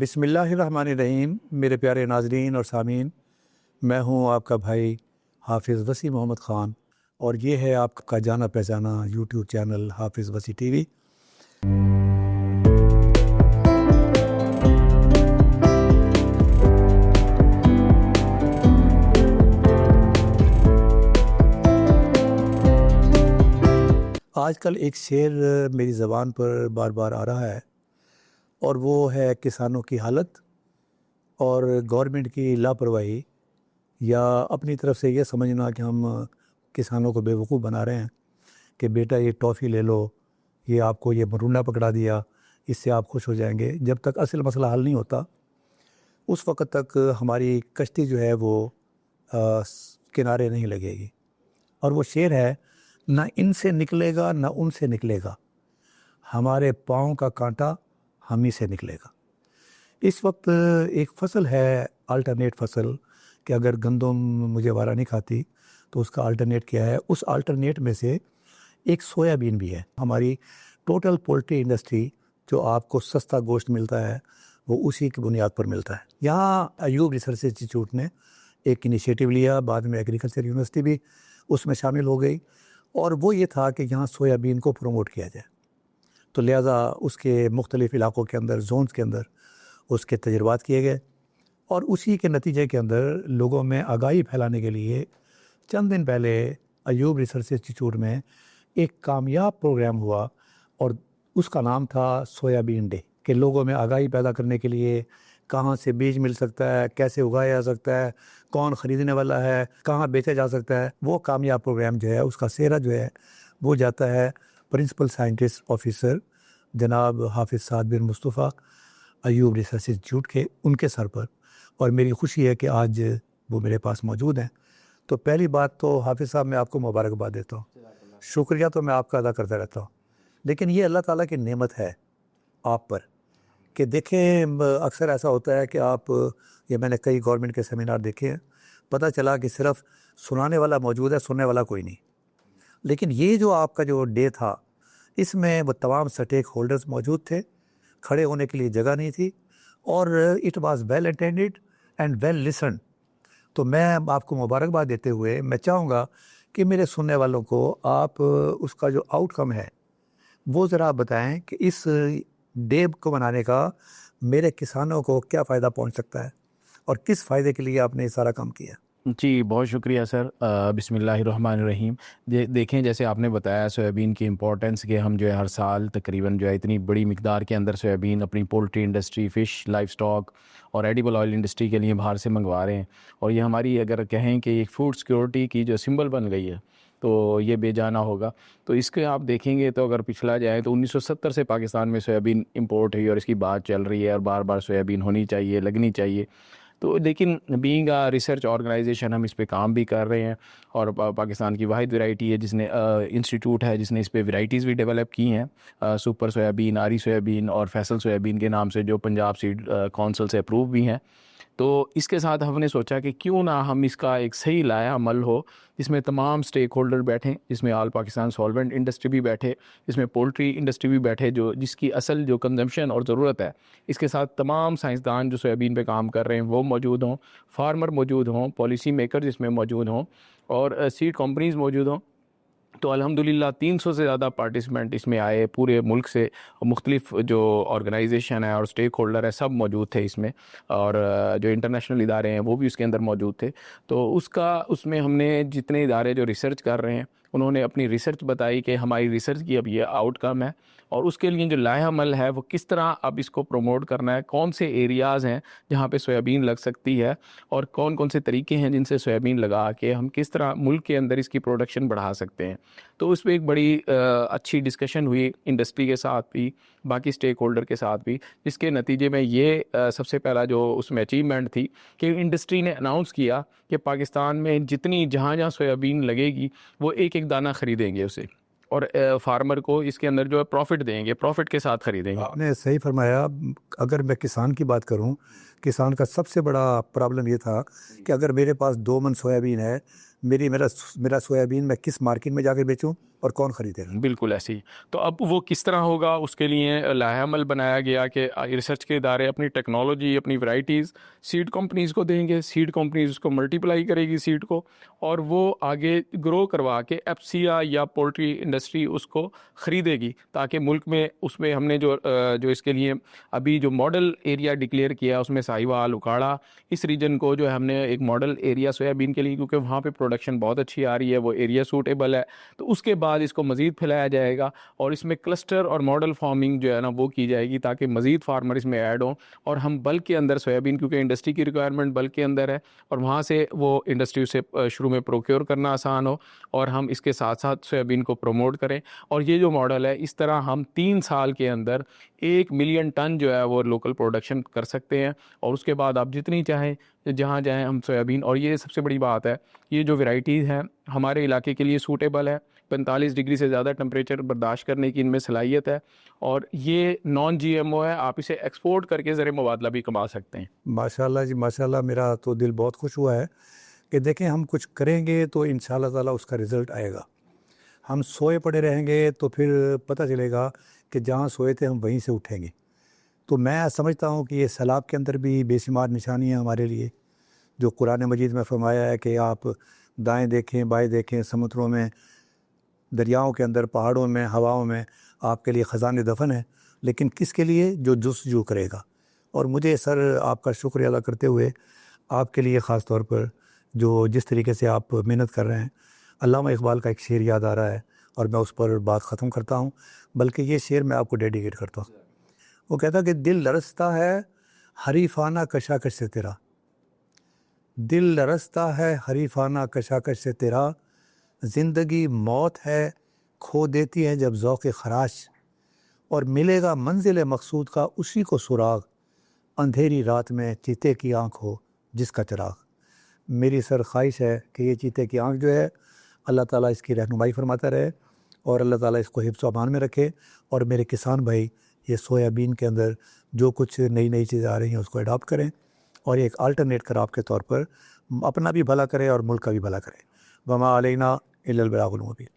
بسم اللہ الرحمن الرحیم۔ میرے پیارے ناظرین اور سامعین، میں ہوں آپ کا بھائی حافظ وسیع محمد خان، اور یہ ہے آپ کا جانا پہچانا یوٹیوب چینل حافظ وسیع ٹی وی۔ آج کل ایک شعر میری زبان پر بار بار آ رہا ہے، اور وہ ہے کسانوں کی حالت اور گورنمنٹ کی لاپرواہی، یا اپنی طرف سے یہ سمجھنا کہ ہم کسانوں کو بیوقوف بنا رہے ہیں کہ بیٹا یہ ٹافی لے لو، یہ آپ کو یہ مرونہ پکڑا دیا، اس سے آپ خوش ہو جائیں گے۔ جب تک اصل مسئلہ حل نہیں ہوتا اس وقت تک ہماری کشتی جو ہے وہ کنارے نہیں لگے گی۔ اور وہ شعر ہے، نہ ان سے نکلے گا نہ ان سے نکلے گا، ہمارے پاؤں کا کانٹا ہم ہی سے نکلے گا۔ اس وقت ایک فصل ہے الٹرنیٹ فصل، کہ اگر گندم مجھے وارا نہیں کھاتی تو اس کا الٹرنیٹ کیا ہے؟ اس الٹرنیٹ میں سے ایک سویا بین بھی ہے۔ ہماری ٹوٹل پولٹری انڈسٹری جو آپ کو سستا گوشت ملتا ہے وہ اسی کی بنیاد پر ملتا ہے۔ یہاں ایوب ریسرچ انسٹیٹیوٹ نے ایک انیشیٹو لیا، بعد میں ایگریکلچر یونیورسٹی بھی اس میں شامل ہو گئی، اور وہ یہ تھا کہ یہاں سویا بین کو پروموٹ کیا جائے۔ تو لہٰذا اس کے مختلف علاقوں کے اندر، زونز کے اندر اس کے تجربات کیے گئے، اور اسی کے نتیجے کے اندر لوگوں میں آگاہی پھیلانے کے لیے چند دن پہلے ایوب ریسرچ انسٹیٹیوٹ میں ایک کامیاب پروگرام ہوا، اور اس کا نام تھا سویا بین ڈے، کہ لوگوں میں آگاہی پیدا کرنے کے لیے کہاں سے بیج مل سکتا ہے، کیسے اگایا جا سکتا ہے، کون خریدنے والا ہے، کہاں بیچا جا سکتا ہے۔ وہ کامیاب پروگرام جو ہے اس کا سہرا جو ہے وہ جاتا ہے پرنسپل سائنٹسٹ آفیسر جناب حافظ سعد بن مصطفیٰ ایوب ریسرچ انسٹیٹیوٹ کے، ان کے سر پر، اور میری خوشی ہے کہ آج وہ میرے پاس موجود ہیں۔ تو پہلی بات تو حافظ صاحب میں آپ کو مبارکباد دیتا ہوں، شکریہ تو میں آپ کا ادا کرتا رہتا ہوں، لیکن یہ اللہ تعالیٰ کی نعمت ہے آپ پر کہ دیکھیں اکثر ایسا ہوتا ہے کہ آپ، یہ میں نے کئی گورنمنٹ کے سیمینار دیکھے ہیں، پتہ چلا کہ صرف سنانے والا موجود ہے، سننے والا کوئی نہیں۔ لیکن یہ جو آپ کا جو ڈے تھا، اس میں وہ تمام سٹیک ہولڈرز موجود تھے، کھڑے ہونے کے لیے جگہ نہیں تھی، اور it was well attended and well listened. تو میں آپ کو مبارکباد دیتے ہوئے میں چاہوں گا کہ میرے سننے والوں کو آپ اس کا جو آؤٹ کم ہے وہ ذرا بتائیں کہ اس ڈے کو منانے کا میرے کسانوں کو کیا فائدہ پہنچ سکتا ہے، اور کس فائدے کے لیے آپ نے یہ سارا کام کیا۔ جی بہت شکریہ سر۔ بسم اللہ الرحمن الرحیم۔ دیکھیں جیسے آپ نے بتایا سویابین کی امپورٹنس، کہ ہم جو ہے ہر سال تقریباً جو ہے اتنی بڑی مقدار کے اندر سویابین اپنی poultry industry, fish, life stock اور ایڈیبل آئل انڈسٹری کے لیے باہر سے منگوا رہے ہیں، اور یہ ہماری اگر کہیں کہ ایک فوڈ سیکورٹی کی جو سمبل بن گئی ہے تو یہ بے جانا ہوگا۔ تو اس کے آپ دیکھیں گے تو اگر پچھلا جائے تو 1970 سے پاکستان میں سویابین امپورٹ ہوئی، اور اس کی بات چل رہی ہے، اور بار بار سویابین ہونی چاہیے، لگنی چاہیے۔ تو لیکن بینگ ریسرچ آرگنائزیشن ہم اس پہ کام بھی کر رہے ہیں، اور پاکستان کی واحد ورائٹی ہے جس نے انسٹیٹیوٹ ہے جس نے اس پہ ورائٹیز بھی ڈیولپ کی ہیں، سپر سویابین، آری سویابین اور فیصل سویابین کے نام سے، جو پنجاب سیڈ کونسل سے اپروو بھی ہیں۔ تو اس کے ساتھ ہم نے سوچا کہ کیوں نہ ہم اس کا ایک صحیح لائحہ عمل ہو جس میں تمام سٹیک ہولڈر بیٹھیں، جس میں آل پاکستان سولونٹ انڈسٹری بھی بیٹھے، جس میں پولٹری انڈسٹری بھی بیٹھے، جس کی اصل جو کنزمپشن اور ضرورت ہے، اس کے ساتھ تمام سائنسدان جو سویابین پہ کام کر رہے ہیں وہ موجود ہوں، فارمر موجود ہوں، پالیسی میکر جس میں موجود ہوں، اور سیڈ کمپنیز موجود ہوں۔ تو الحمدللہ 300 سے زیادہ پارٹیسپینٹ اس میں آئے، پورے ملک سے مختلف جو آرگنائزیشن ہے اور سٹیک ہولڈر ہے سب موجود تھے اس میں، اور جو انٹرنیشنل ادارے ہیں وہ بھی اس کے اندر موجود تھے۔ تو اس میں ہم نے جتنے ادارے جو ریسرچ کر رہے ہیں انہوں نے اپنی ریسرچ بتائی کہ ہماری ریسرچ کی اب یہ آؤٹ کم ہے، اور اس کے لیے جو لائحہ عمل ہے وہ کس طرح اب اس کو پروموٹ کرنا ہے، کون سے ایریاز ہیں جہاں پہ سویابین لگ سکتی ہے، اور کون کون سے طریقے ہیں جن سے سویابین لگا کے ہم کس طرح ملک کے اندر اس کی پروڈکشن بڑھا سکتے ہیں۔ تو اس پہ ایک بڑی اچھی ڈسکشن ہوئی انڈسٹری کے ساتھ بھی، باقی سٹیک ہولڈر کے ساتھ بھی، جس کے نتیجے میں یہ سب سے پہلا جو اس میں اچیومنٹ تھی کہ انڈسٹری نے اناؤنس کیا کہ پاکستان میں جتنی جہاں سویابین لگے گی وہ ایک ایک دانہ خریدیں گے اسے، اور فارمر کو اس کے اندر جو ہے پروفٹ دیں گے، پروفٹ کے ساتھ خریدیں گے۔ آپ نے صحیح فرمایا۔ اگر میں کسان کی بات کروں، کسان کا سب سے بڑا پرابلم یہ تھا کہ اگر میرے پاس 2 من سویابین ہے میرا سویابین میں کس مارکیٹ میں جا کے بیچوں اور کون خریدے گا. بالکل ایسی. تو اب وہ کس طرح ہوگا, اس کے لیے لائحہ عمل بنایا گیا کہ ریسرچ کے ادارے اپنی ٹیکنالوجی, اپنی ورائٹیز سیڈ کمپنیز کو دیں گے, سیڈ کمپنیز اس کو ملٹیپلائی کرے گی سیڈ کو, اور وہ آگے گرو کروا کے ایف سی آئی یا پولٹری انڈسٹری اس کو خریدے گی, تاکہ ملک میں اس میں ہم نے جو اس کے لیے ابھی جو ماڈل ایریا ڈکلیئر کیا اس میں ساہیوال, اکاڑا, اس ریجن کو جو ہے ہم نے ایک ماڈل ایریا سویابین کے لیے, کیونکہ وہاں پہ پروڈکشن بہت اچھی آ رہی ہے, وہ ایریا سوٹیبل ہے. تو اس کے بعد اس کو مزید پھیلایا جائے گا اور اس میں کلسٹر اور ماڈل فارمنگ جو ہے نا وہ کی جائے گی, تاکہ مزید فارمر اس میں ایڈ ہوں, اور ہم بلک کے اندر سویابین, کیونکہ انڈسٹری کی ریکوائرمنٹ بلک کے اندر ہے, اور وہاں سے وہ انڈسٹری سے شروع میں پروکیور کرنا آسان ہو, اور ہم اس کے ساتھ ساتھ سویابین کو پروموٹ کریں. اور یہ جو ماڈل ہے, اس طرح ہم 3 سال کے اندر 1 ملین ٹن جو ہے وہ لوکل پروڈکشن کر سکتے ہیں, اور اس کے بعد آپ جتنی چاہیں جہاں جائیں ہم سویابین. اور یہ سب سے بڑی بات ہے, یہ جو ورائٹیز ہیں ہمارے علاقے کے لیے سوٹیبل ہے, 45 ڈگری سے زیادہ ٹمپریچر برداشت کرنے کی ان میں صلاحیت ہے, اور یہ نان جی ایم او ہے, آپ اسے ایکسپورٹ کر کے زر مبادلہ بھی کما سکتے ہیں. ماشاءاللہ جی ماشاءاللہ, میرا تو دل بہت خوش ہوا ہے کہ دیکھیں ہم کچھ کریں گے تو انشاءاللہ تعالیٰ اس کا رزلٹ آئے گا. ہم سوئے پڑے رہیں گے تو پھر پتہ چلے گا کہ جہاں سوئے تھے ہم وہیں سے اٹھیں گے. تو میں سمجھتا ہوں کہ یہ سیلاب کے اندر بھی بے شمار نشانیاں ہمارے لیے, جو قرآن مجید میں فرمایا ہے کہ آپ دائیں دیکھیں بائیں دیکھیں, سمندروں میں, دریاؤں کے اندر, پہاڑوں میں, ہواؤں میں آپ کے لیے خزانے دفن ہیں, لیکن کس کے لیے؟ جو جستجو کرے گا. اور مجھے سر آپ کا شکریہ ادا کرتے ہوئے آپ کے لیے خاص طور پر جو جس طریقے سے آپ محنت کر رہے ہیں, علامہ اقبال کا ایک شعر یاد آ رہا ہے, اور میں اس پر بات ختم کرتا ہوں, بلکہ یہ شعر میں آپ کو ڈیڈیکیٹ کرتا ہوں. وہ کہتا کہ دل لرزتا ہے حریفانہ کشاکش سے تیرا, دل لرزتا ہے حریفانہ کشاکش سے تیرا, زندگی موت ہے کھو دیتی ہے جب ذوق خراش, اور ملے گا منزل مقصود کا اسی کو سراغ, اندھیری رات میں چیتے کی آنکھ ہو جس کا چراغ. میری سر خواہش ہے کہ یہ چیتے کی آنکھ جو ہے اللہ تعالیٰ اس کی رہنمائی فرماتا رہے, اور اللہ تعالیٰ اس کو حفظ و امان میں رکھے, اور میرے کسان بھائی یہ سویابین کے اندر جو کچھ نئی چیزیں آ رہی ہیں اس کو اڈاپٹ کریں, اور ایک الٹرنیٹ کراپ کے طور پر اپنا بھی بھلا کریں اور ملک کا بھی بھلا کریں. وما علینا الا البلاغ المبین.